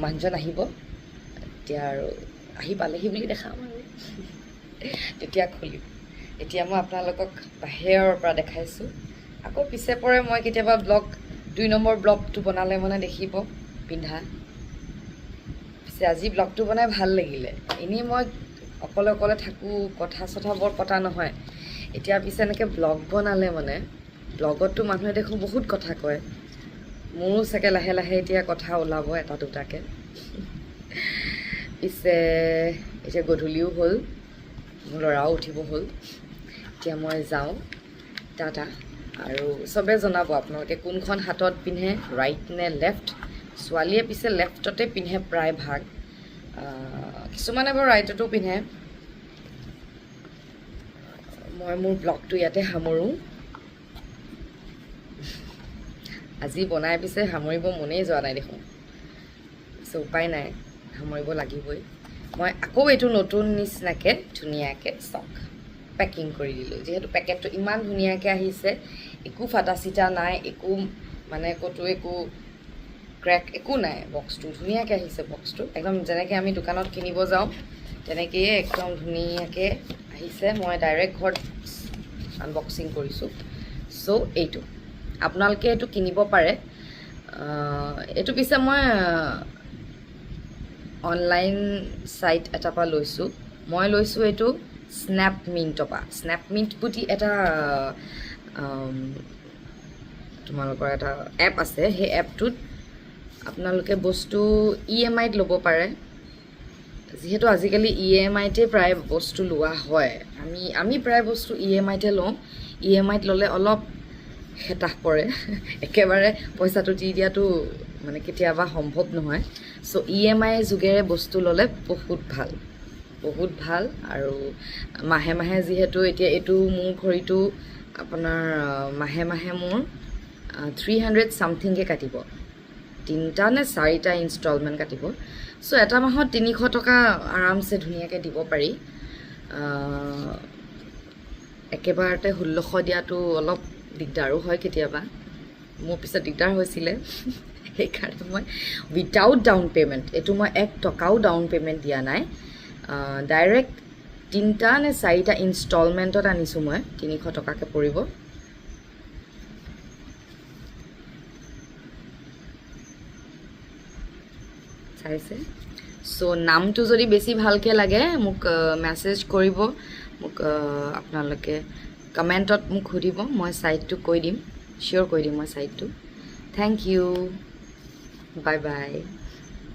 মানুহজন আহিব এতিয়া আৰু আহি পালেহি বুলি দেখাম আৰু তেতিয়া খুলিম এতিয়া মই আপোনালোকক বাহিৰৰ পৰা দেখাইছোঁ আকৌ পিছে পৰে মই কেতিয়াবা ব্লগ 2 নম্বৰ ব্লগটো বনালে মানে দেখিব পিন্ধা পিছে আজি ব্লগটো বনাই ভাল লাগিলে এনেই মই অকলে অকলে থাকোঁ কথা চথা বৰ পতা নহয় এতিয়া পিছে এনেকৈ ব্লগ বনালে মানে ব্লগততো মানুহে দেখোঁ বহুত কথা কয় মোৰো চাগে লাহে লাহে এতিয়া কথা ওলাব এটা দুটাকৈ পিছে এতিয়া গধূলিও হ'ল মোৰ ল'ৰাও উঠিব হ'ল এতিয়া মই যাওঁ টাটা আৰু চবে জনাব আপোনালোকে কোনখন হাতত পিন্ধে ৰাইট নে লেফ্ট ছোৱালীয়ে পিছে লেফ্টতে পিন্ধে প্ৰায় ভাগ কিছুমানে বাৰু ৰাইটতো পিন্ধে মই মোৰ ব্লগটো ইয়াতে সামৰোঁ আজি বনাই পিছে সামৰিব মনেই যোৱা নাই দেখোন পিছে উপায় নাই সামৰিব লাগিবই মই আকৌ এইটো নতুন নিচিনাকৈ ধুনীয়াকৈ চাওক পেকিং কৰি দিলোঁ যিহেতু পেকেটটো ইমান ধুনীয়াকৈ আহিছে একো ফাটা চিটা নাই একো মানে ক'তো একো ক্ৰেক একো নাই বক্সটো ধুনীয়াকৈ আহিছে বক্সটো একদম যেনেকৈ আমি দোকানত কিনিব যাওঁ তেনেকৈয়ে একদম ধুনীয়াকৈ আহিছে মই ডাইৰেক্ট ঘৰত আনবক্সিং কৰিছোঁ চ' এইটো আপোনালোকে এইটো কিনিব পাৰে এইটো পিছে মই অনলাইন ছাইট এটাৰ পৰা লৈছোঁ মই লৈছোঁ এইটো স্নেপমিণ্টৰ পৰা স্নেপমিণ্ট বুলি এটা তোমালোকৰ এটা এপ আছে সেই এপটোত আপোনালোকে বস্তু EMIত ল'ব পাৰে যিহেতু আজিকালি EMIতে প্ৰায় বস্তু লোৱা হয় আমি প্ৰায় বস্তু EMIতে লওঁ EMIত ল'লে অলপ হেতাহ পৰে একেবাৰে পইচাটো দি দিয়াটো মানে কেতিয়াবা সম্ভৱ নহয় চ' EMI যোগেৰে বস্তু ল'লে বহুত ভাল আৰু মাহে মাহে যিহেতু এতিয়া এইটো মোৰ ঘড়ীটো আপোনাৰ মাহে মাহে মোৰ 300 ছামথিংকৈ কাটিব 3টা নে 4টা ইনষ্টলমেণ্ট কাটিব চ' এটা মাহত 300 টকা আৰামছে ধুনীয়াকৈ দিব পাৰি একেবাৰতে 1600 দিয়াটো অলপ দিগদাৰো হয় কেতিয়াবা মোৰ পিছত দিগদাৰ হৈছিলে সেইকাৰণে মই উইথাউট ডাউন পে'মেণ্ট এইটো মই 1 টকাও ডাউন পে'মেণ্ট দিয়া নাই ডাইৰেক্ট 3টা নে 4টা ইনষ্টলমেণ্টত আনিছোঁ মই 300 টকাকৈ পৰিব চাইছে চ' নামটো যদি বেছি ভালকৈ লাগে মোক মেছেজ কৰিব মোক আপোনালোকে কমেণ্টত মোক সুধিব মই ছাইটটো কৈ দিম চিয়'ৰ কৈ দিম মই ছাইটটো থেংক ইউ বাই বাই